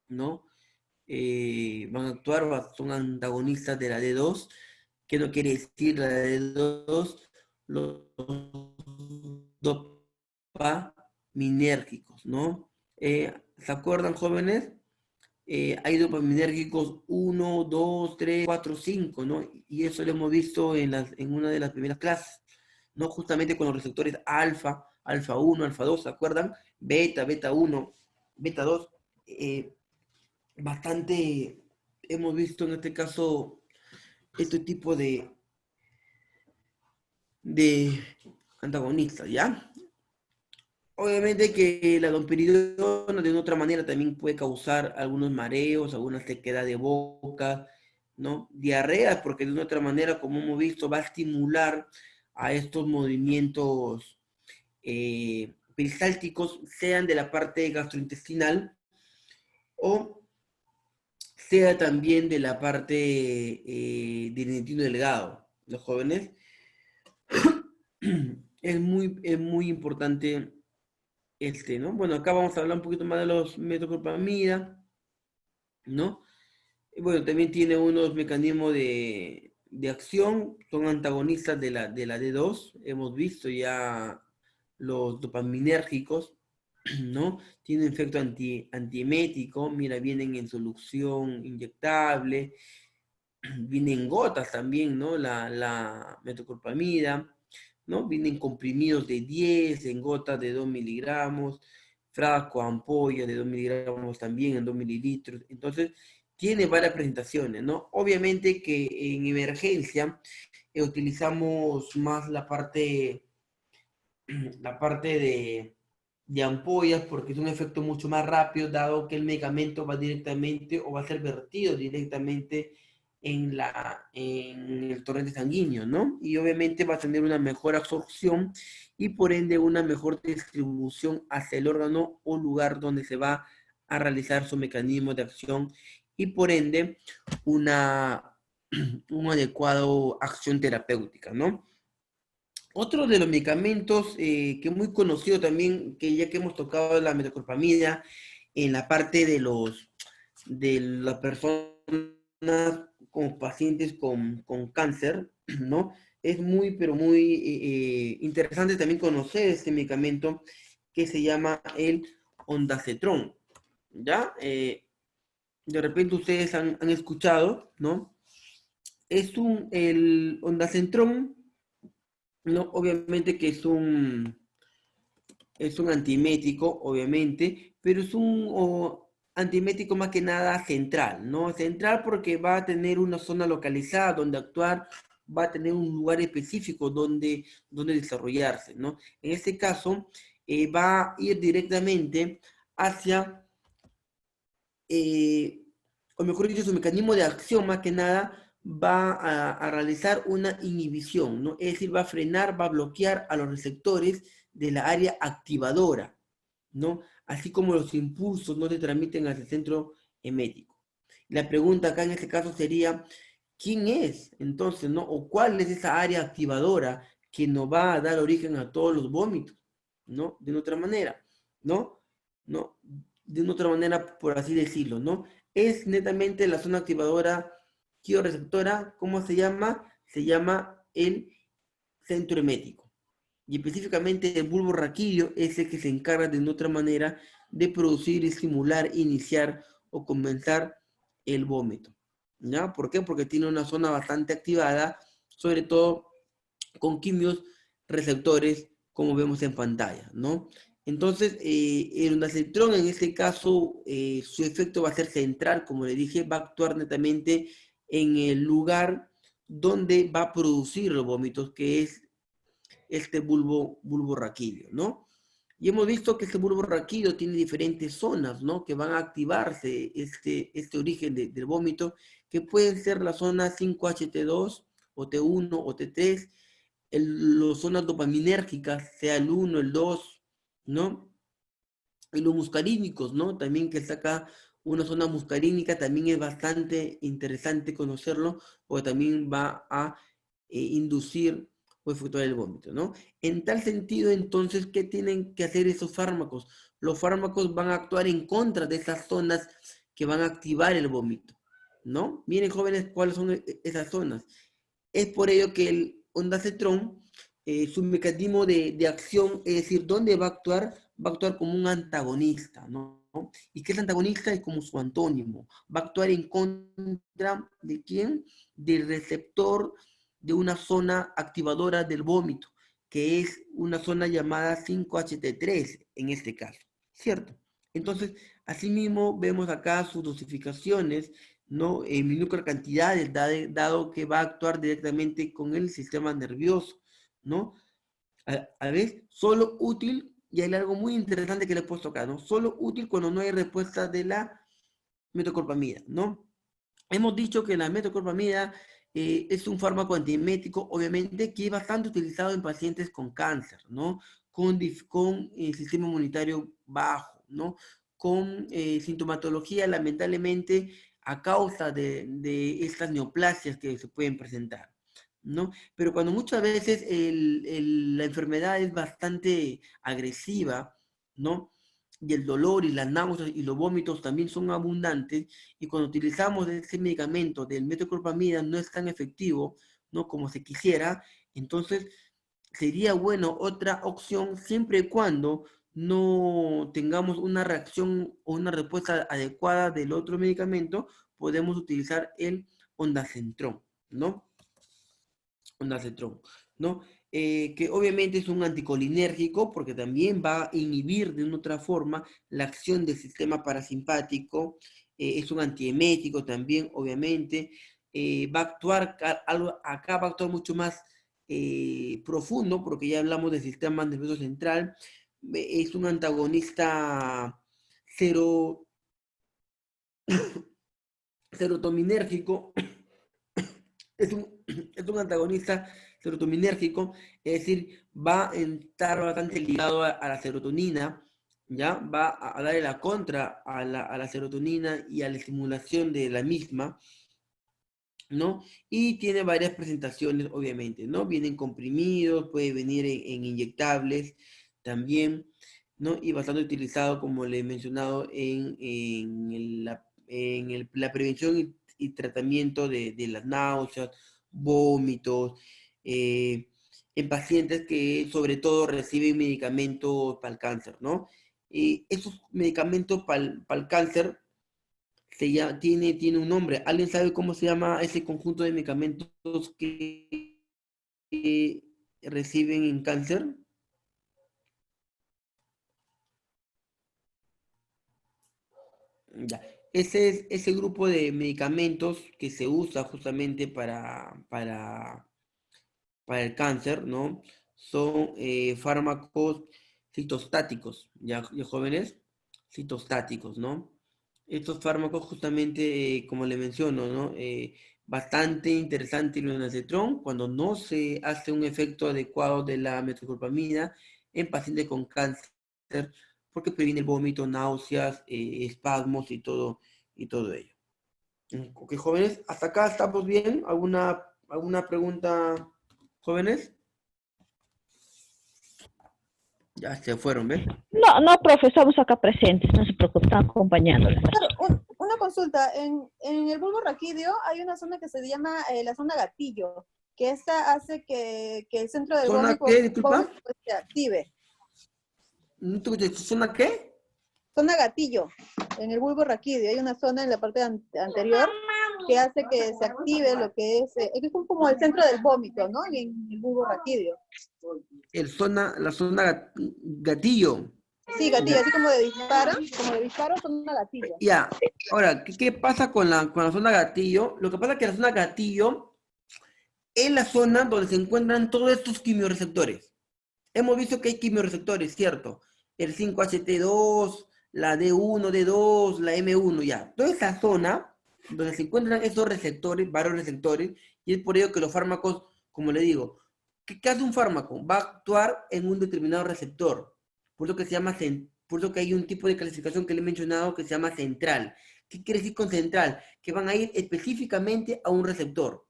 S1: ¿no? Van a actuar, son antagonistas de la D2. ¿Qué no quiere decir la D2? Los dopaminérgicos, ¿no? ¿Se acuerdan, jóvenes? Hay dopaminérgicos 1, 2, 3, 4, 5, ¿no? Y eso lo hemos visto en una de las primeras clases, ¿no? Justamente con los receptores alfa, alfa 1, alfa 2, ¿se acuerdan? Beta, beta 1, beta 2. bastante, hemos visto en este caso, este tipo de antagonistas, ¿ya? Obviamente que la domperidona de una otra manera también puede causar algunos mareos, alguna sequedad de boca, ¿no? Diarreas, porque de una otra manera, como hemos visto, va a estimular a estos movimientos peristálticos, sean de la parte gastrointestinal o sea también de la parte del intestino delgado. Los jóvenes, es muy importante ¿no? Bueno, acá vamos a hablar un poquito más de los metoclopramida, ¿no? Y bueno, también tiene unos mecanismos de acción, son antagonistas de la D2, hemos visto ya los dopaminérgicos, ¿no? Tienen efecto antiemético, mira, vienen en solución inyectable, vienen en gotas también, ¿no? La metoclopramida, ¿no? Vienen comprimidos de 10, en gotas de 2 miligramos, frasco, ampolla de 2 miligramos también en 2 mililitros. Entonces, tiene varias presentaciones, ¿no? Obviamente que en emergencia utilizamos más la parte de ampollas porque es un efecto mucho más rápido, dado que el medicamento va directamente o va a ser vertido directamente en el torrente sanguíneo, ¿no? Y obviamente va a tener una mejor absorción y por ende una mejor distribución hacia el órgano o lugar donde se va a realizar su mecanismo de acción y por ende una, una adecuada acción terapéutica, ¿no? Otro de los medicamentos que es muy conocido también, que ya que hemos tocado la metoclopramida en la parte de las personas con pacientes con cáncer, ¿no? Es muy, pero muy interesante también conocer este medicamento que se llama el ondansetron, ¿ya? De repente ustedes han escuchado, ¿no? El ondansetron, ¿no? Obviamente que es un antiemético, obviamente, pero es un antiemético más que nada central, ¿no? Central porque va a tener una zona localizada donde actuar, va a tener un lugar específico donde desarrollarse, ¿no? En este caso, va a ir directamente hacia, o mejor dicho, su mecanismo de acción más que nada va a realizar una inhibición, ¿no? Es decir, va a frenar, va a bloquear a los receptores de la área activadora, ¿no? Así como los impulsos no se transmiten hacia el centro emético. La pregunta acá en este caso sería, ¿quién es entonces, no? ¿O cuál es esa área activadora que nos va a dar origen a todos los vómitos, ¿no? De otra manera, ¿no? ¿No? De una otra manera, por así decirlo, ¿no? Es netamente la zona activadora quioreceptora, ¿cómo se llama? Se llama el centro emético. Y específicamente el bulbo raquídeo es el que se encarga de otra manera de producir, estimular, iniciar o comenzar el vómito. ¿Ya? ¿Por qué? Porque tiene una zona bastante activada, sobre todo con quimios receptores, como vemos en pantalla, ¿no? Entonces, el ondansetron en este caso, su efecto va a ser central, como le dije, va a actuar netamente en el lugar donde va a producir los vómitos, que es este bulbo raquídeo, ¿no? Y hemos visto que este bulbo raquídeo tiene diferentes zonas, ¿no? Que van a activarse este origen del vómito, que pueden ser la zona 5HT2, o T1, o T3, las zonas dopaminérgicas, sea el 1, el 2, ¿no? Y los muscarínicos, ¿no? También que está acá una zona muscarínica, también es bastante interesante conocerlo, porque también va a inducir o efectuar el vómito, ¿no? En tal sentido, entonces, ¿qué tienen que hacer esos fármacos? Los fármacos van a actuar en contra de esas zonas que van a activar el vómito, ¿no? Miren, jóvenes, cuáles son esas zonas. Es por ello que el ondansetron, su mecanismo de acción, es decir, ¿dónde va a actuar? Va a actuar como un antagonista, ¿no? ¿Y qué es antagonista? Es como su antónimo. Va a actuar en contra de quién? Del receptor de una zona activadora del vómito, que es una zona llamada 5HT3 en este caso, ¿cierto? Entonces, asimismo, vemos acá sus dosificaciones, ¿no? En minúsculas cantidades, dado que va a actuar directamente con el sistema nervioso, ¿no? A ver, solo útil, y hay algo muy interesante que le he puesto acá, ¿no? Solo útil cuando no hay respuesta de la metoclopramida, ¿no? Hemos dicho que la metoclopramida es un fármaco antiemético, obviamente, que es bastante utilizado en pacientes con cáncer, ¿no? Con sistema inmunitario bajo, ¿no? Con sintomatología, lamentablemente, a causa de estas neoplasias que se pueden presentar, ¿no? Pero cuando muchas veces la enfermedad es bastante agresiva, ¿no? Y el dolor y las náuseas y los vómitos también son abundantes, y cuando utilizamos ese medicamento del metoclopramida no es tan efectivo, ¿no? Como se quisiera, entonces sería bueno otra opción siempre y cuando no tengamos una reacción o una respuesta adecuada del otro medicamento, podemos utilizar el ondansetron, ¿no? Ondansetron, ¿no? Que obviamente es un anticolinérgico porque también va a inhibir de una otra forma la acción del sistema parasimpático, es un antiemético también, obviamente, va a actuar, acá va a actuar mucho más profundo porque ya hablamos del sistema nervioso central, es un antagonista sero, serotoninérgico, es un, es un antagonista serotoninérgico, es decir, va a estar bastante ligado a la serotonina, ¿ya? Va a darle la contra a la serotonina y a la estimulación de la misma, ¿no? Y tiene varias presentaciones, obviamente, ¿no? Vienen comprimidos, puede venir en inyectables también, ¿no? Y bastante utilizado, como le he mencionado, la prevención y tratamiento de las náuseas, vómitos, eh, en pacientes que sobre todo reciben medicamentos para el cáncer, ¿no? Y esos medicamentos para el cáncer tiene un nombre. ¿Alguien sabe cómo se llama ese conjunto de medicamentos que reciben en cáncer? Ya. Ese es ese grupo de medicamentos que se usa justamente para el cáncer, ¿no? Son fármacos citostáticos, ¿ya jóvenes? Citostáticos, ¿no? Estos fármacos justamente, como le menciono, ¿no? Bastante interesante el ondansetron cuando no se hace un efecto adecuado de la metoclopramida en pacientes con cáncer, porque previene el vómito, náuseas, espasmos y todo ello. Ok, jóvenes, hasta acá estamos bien. ¿Alguna pregunta, jóvenes? Ya se fueron, ¿ves?
S3: No, no, profe, estamos acá presentes, no se preocupe, están acompañándoles.
S2: Una consulta, en el bulbo raquídeo hay una zona que se llama la zona gatillo, que esta hace que el centro del
S1: ¿Zona
S2: vómito,
S1: qué, disculpa?
S2: pues, se active.
S1: ¿No te escuché? ¿Zona qué?
S2: Zona gatillo, en el bulbo raquídeo, hay una zona en la parte anterior que hace que se active lo que es como el centro del vómito, ¿no? Y en el bulbo raquídeo.
S1: La zona gatillo.
S2: Sí, gatillo, así como de disparo, zona gatillo.
S1: Ya, ahora, ¿qué pasa con la zona gatillo? Lo que pasa es que la zona gatillo es la zona donde se encuentran todos estos quimioreceptores. Hemos visto que hay quimioreceptores, ¿cierto? El 5HT2, la D1, D2, la M1, ya. Toda esa zona donde se encuentran esos receptores, varios receptores, y es por ello que los fármacos, como le digo, ¿qué hace un fármaco? Va a actuar en un determinado receptor. Por eso que se llama, por eso que hay un tipo de clasificación que le he mencionado que se llama central. ¿Qué quiere decir con central? Que van a ir específicamente a un receptor.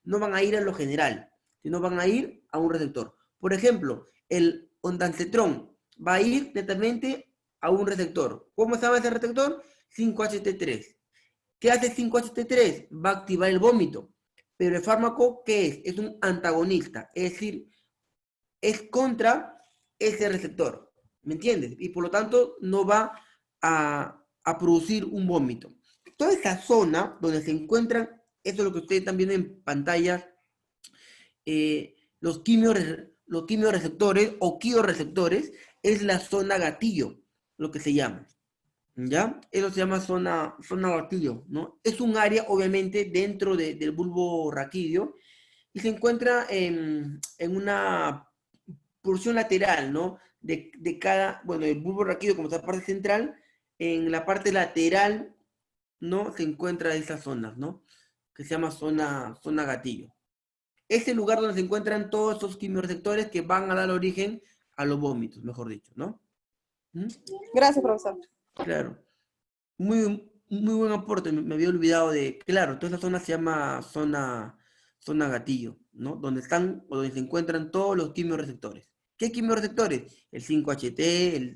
S1: No van a ir a lo general, sino van a ir a un receptor. Por ejemplo, el ondansetron va a ir netamente a un receptor. ¿Cómo se llama ese receptor? 5-HT3. ¿Qué hace 5-HT3? Va a activar el vómito. Pero el fármaco, ¿qué es? Es un antagonista, es decir, es contra ese receptor. ¿Me entiendes? Y por lo tanto no va a producir un vómito. Toda esa zona donde se encuentran, eso es lo que ustedes están viendo en pantalla, los quimioreceptores o quioreceptores, es la zona gatillo, lo que se llama. ¿Ya? Eso se llama zona gatillo, ¿no? Es un área, obviamente, dentro del bulbo raquídeo y se encuentra en una porción lateral, ¿no? De cada, bueno, el bulbo raquídeo como está en la parte central, en la parte lateral, ¿no? Se encuentra esa zona, ¿no? Que se llama zona gatillo. Es el lugar donde se encuentran todos estos quimiorreceptores que van a dar origen a los vómitos, mejor dicho, ¿no? ¿Mm?
S2: Gracias, profesor.
S1: Claro. Muy buen aporte, me había olvidado de, claro, toda esa zona se llama zona gatillo, ¿no? Donde están o donde se encuentran todos los quimiorreceptores. ¿Qué quimiorreceptores? El 5-HT,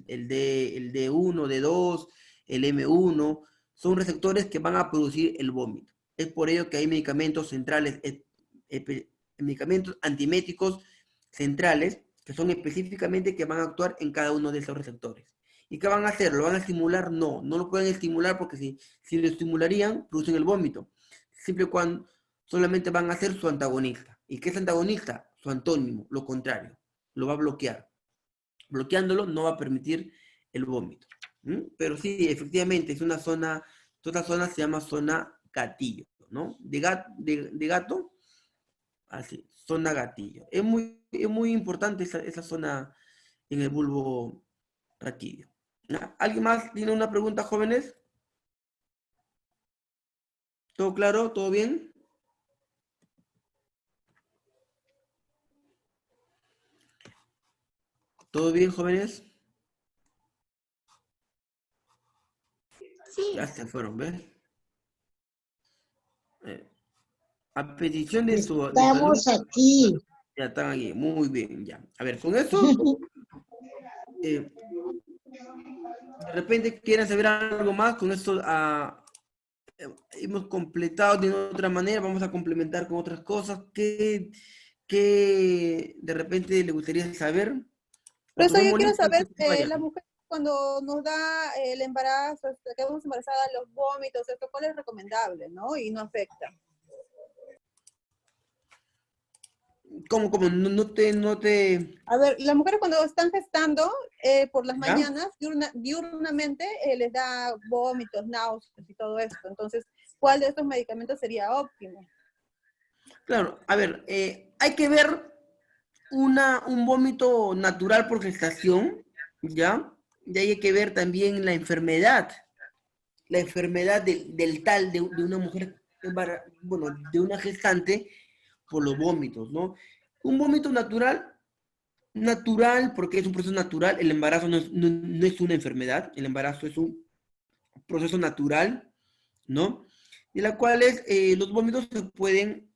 S1: el D1, D2, el M1, son receptores que van a producir el vómito. Es por ello que hay medicamentos centrales, medicamentos antiméticos centrales, que son específicamente que van a actuar en cada uno de esos receptores. ¿Y qué van a hacer? ¿Lo van a estimular? No, no lo pueden estimular porque si lo estimularían, producen el vómito. Siempre y cuando solamente van a ser su antagonista. ¿Y qué es antagonista? Su antónimo, lo contrario. Lo va a bloquear. Bloqueándolo no va a permitir el vómito. Pero sí, efectivamente, es una zona, toda esta zona se llama zona gatillo, ¿no? De gato, así, zona gatillo. Es muy importante esa zona en el bulbo raquídeo. ¿Alguien más tiene una pregunta, jóvenes? ¿Todo claro? ¿Todo bien? ¿Todo bien, jóvenes?
S4: Sí,
S1: Ya se fueron, ¿ves? Eh, a petición de su alumno,
S4: estamos aquí.
S1: ya están aquí. Muy bien, ya. A ver, con eso, de repente quieren saber algo más, con esto hemos completado de otra manera, vamos a complementar con otras cosas que de repente le gustaría saber. O
S2: Profesor,
S1: tomé
S2: yo quiero
S1: molestia
S2: saber,
S1: que se vayan.
S2: la mujer cuando nos da el embarazo, quedamos embarazadas, los vómitos, esto, ¿cuál es recomendable, no? Y no afecta.
S1: ¿Cómo? No te...
S2: A ver, las mujeres cuando están gestando, por las
S1: ¿Ya?
S2: mañanas, diurnamente, les da vómitos, náuseas y todo esto. Entonces, ¿cuál de estos medicamentos sería óptimo?
S1: Claro, a ver, hay que ver un vómito natural por gestación, ¿ya? Y hay que ver también la enfermedad del tal de una mujer, bueno, de una gestante por los vómitos, ¿no? Un vómito natural porque es un proceso natural, el embarazo no es una enfermedad, el embarazo es un proceso natural, ¿no? De la cual los vómitos se pueden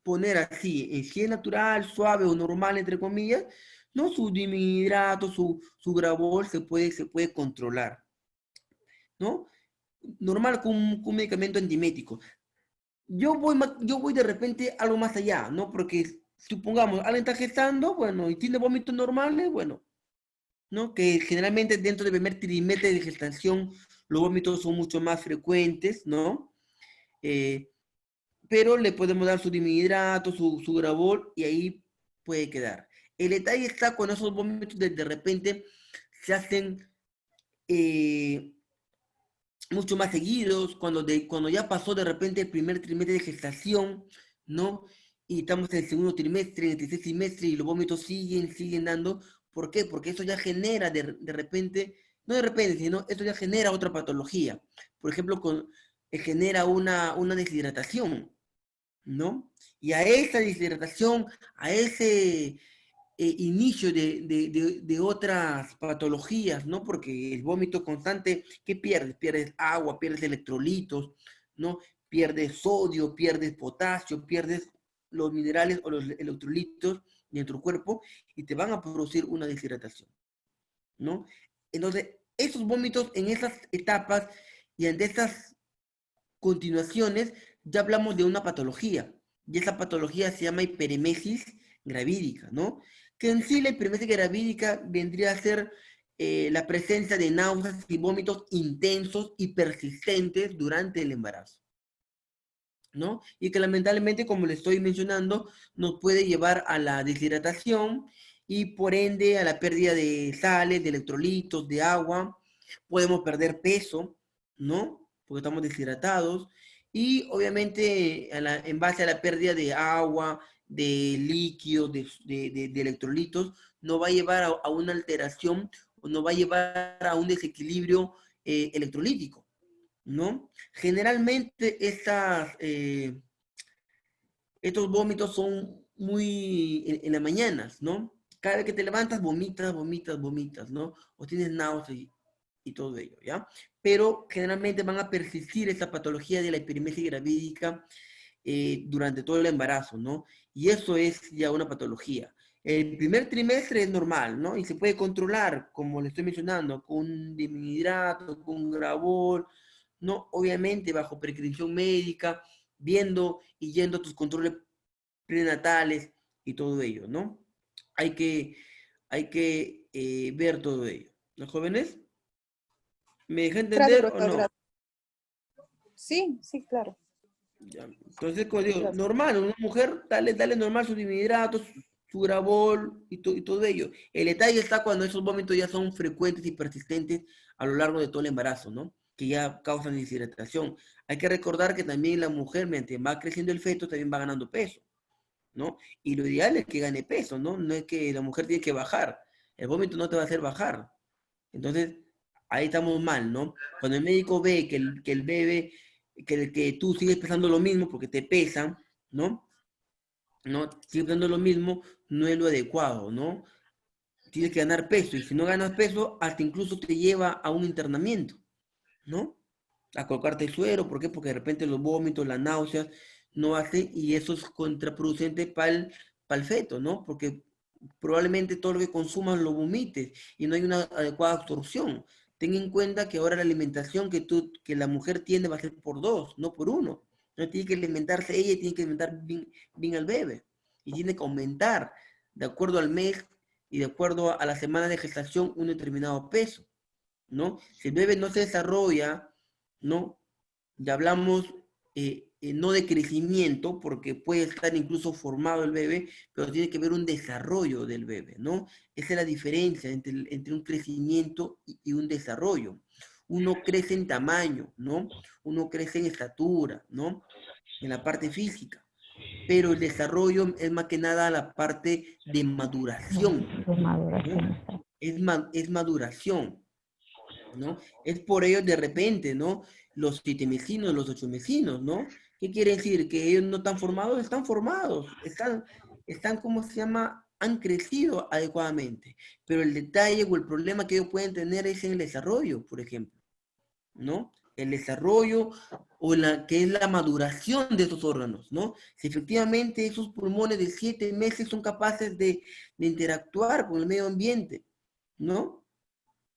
S1: poner así, si es natural, suave o normal, entre comillas, ¿no? Su dimihidrato, su gravol se puede controlar, ¿no? Normal con un medicamento antimético. Yo voy de repente algo más allá, ¿no? Porque supongamos, alguien está gestando, bueno, y tiene vómitos normales, bueno, ¿no? Que generalmente dentro del primer trimestre de gestación los vómitos son mucho más frecuentes, ¿no? Eh, pero le podemos dar su dimihidrato, su gravol, y ahí puede quedar. El detalle está cuando esos vómitos de repente se hacen mucho más seguidos, cuando ya pasó de repente el primer trimestre de gestación, ¿no? Y estamos en el segundo trimestre, en el tercer trimestre, y los vómitos siguen dando. ¿Por qué? Porque eso ya genera de repente, no de repente, sino esto ya genera otra patología. Por ejemplo, genera una deshidratación, ¿no? Y a esa deshidratación, a ese inicio de otras patologías, ¿no? Porque el vómito constante, ¿qué pierdes? Pierdes agua, pierdes electrolitos, ¿no? Pierdes sodio, pierdes potasio, pierdes los minerales o los electrolitos de tu cuerpo y te van a producir una deshidratación, ¿no? Entonces, esos vómitos en esas etapas y ante estas continuaciones, ya hablamos de una patología, y esa patología se llama hiperemesis gravídica, ¿no? Que en sí la hiperemesis gravídica vendría a ser la presencia de náuseas y vómitos intensos y persistentes durante el embarazo, ¿no? Y que lamentablemente, como le estoy mencionando, nos puede llevar a la deshidratación y por ende a la pérdida de sales, de electrolitos, de agua, Podemos perder peso, ¿no? Porque estamos deshidratados. Y obviamente en base a la pérdida de agua, de líquidos, de electrolitos, nos va a llevar a una alteración o nos va a llevar a un desequilibrio electrolítico, ¿no? Generalmente estos vómitos son muy en las mañanas, ¿no? Cada vez que te levantas, vomitas, vomitas, vomitas, ¿no? O tienes náuseas y todo ello, ¿ya? Pero generalmente van a persistir esta patología de la hiperemesis gravídica durante todo el embarazo, ¿no? Y eso es ya una patología. El primer trimestre es normal, ¿no? Y se puede controlar, como le estoy mencionando, con un dimihidrato, con un Gravol, ¿no? Obviamente bajo prescripción médica, viendo y yendo a tus controles prenatales y todo ello, ¿no? Hay que, hay que ver todo ello. ¿Los jóvenes? ¿Me deja
S2: Gracias,
S1: entender o
S2: profesor,
S1: no?
S2: gracias. Sí, sí, claro.
S1: Ya. Entonces, como digo,
S2: Gracias.
S1: normal, una mujer, dale normal sus dimihidratos, su Gravol y todo ello. El detalle está cuando esos vómitos ya son frecuentes y persistentes a lo largo de todo el embarazo, ¿no? Que ya causan deshidratación. Hay que recordar que también la mujer, mientras va creciendo el feto, también va ganando peso, ¿no? Y lo ideal es que gane peso, ¿no? No es que la mujer tiene que bajar. El vómito no te va a hacer bajar. Entonces, ahí estamos mal, ¿no? Cuando el médico ve que el bebé, que tú sigues pesando lo mismo porque te pesan, ¿no? ¿No? Sigues pesando lo mismo, no es lo adecuado, ¿no? Tienes que ganar peso y si no ganas peso, hasta incluso te lleva a un internamiento, ¿no? A colocarte suero, ¿por qué? Porque de repente los vómitos, las náuseas, no hace y eso es contraproducente para el feto, ¿no? Porque probablemente todo lo que consumas lo vomites y no hay una adecuada absorción. Ten en cuenta que ahora la alimentación que la mujer tiene va a ser por dos, no por uno. No tiene que alimentarse ella y tiene que alimentar bien al bebé. Y tiene que aumentar de acuerdo al mes y de acuerdo a la semana de gestación un determinado peso, ¿no? Si el bebé no se desarrolla, ¿no? Ya hablamos no de crecimiento, porque puede estar incluso formado el bebé, pero tiene que haber un desarrollo del bebé, ¿no? Esa es la diferencia entre un crecimiento y un desarrollo. Uno crece en tamaño, ¿no? Uno crece en estatura, ¿no? En la parte física, pero el desarrollo es más que nada la parte de maduración,
S3: De
S1: ¿no?
S3: maduración.
S1: Es maduración, ¿no? Es por ello de repente, ¿no? Los 7 mesinos, los 8 mesinos, ¿no? ¿Qué quiere decir? Que ellos no están formados, están, ¿cómo se llama? Han crecido adecuadamente. Pero el detalle o el problema que ellos pueden tener es en el desarrollo, por ejemplo, ¿no? El desarrollo o que es la maduración de esos órganos, ¿no? Si efectivamente esos pulmones de 7 meses son capaces de interactuar con el medio ambiente, ¿no?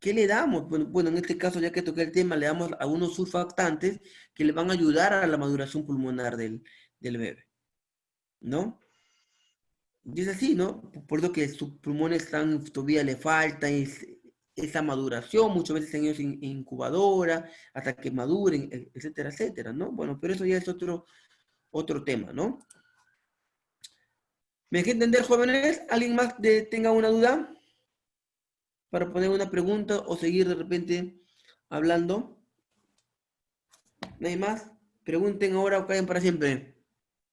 S1: ¿Qué le damos? Bueno, en este caso, ya que toqué el tema, le damos algunos surfactantes que le van a ayudar a la maduración pulmonar del bebé, ¿no? Y es así, ¿no? Por lo que sus pulmones todavía le falta esa maduración, muchas veces en ellos en incubadora, hasta que maduren, etcétera, etcétera, ¿no? Bueno, pero eso ya es otro tema, ¿no? ¿Me dejan entender, jóvenes? ¿Alguien más tenga una duda para poner una pregunta o seguir de repente hablando? ¿No hay más? Pregunten ahora o callen para siempre.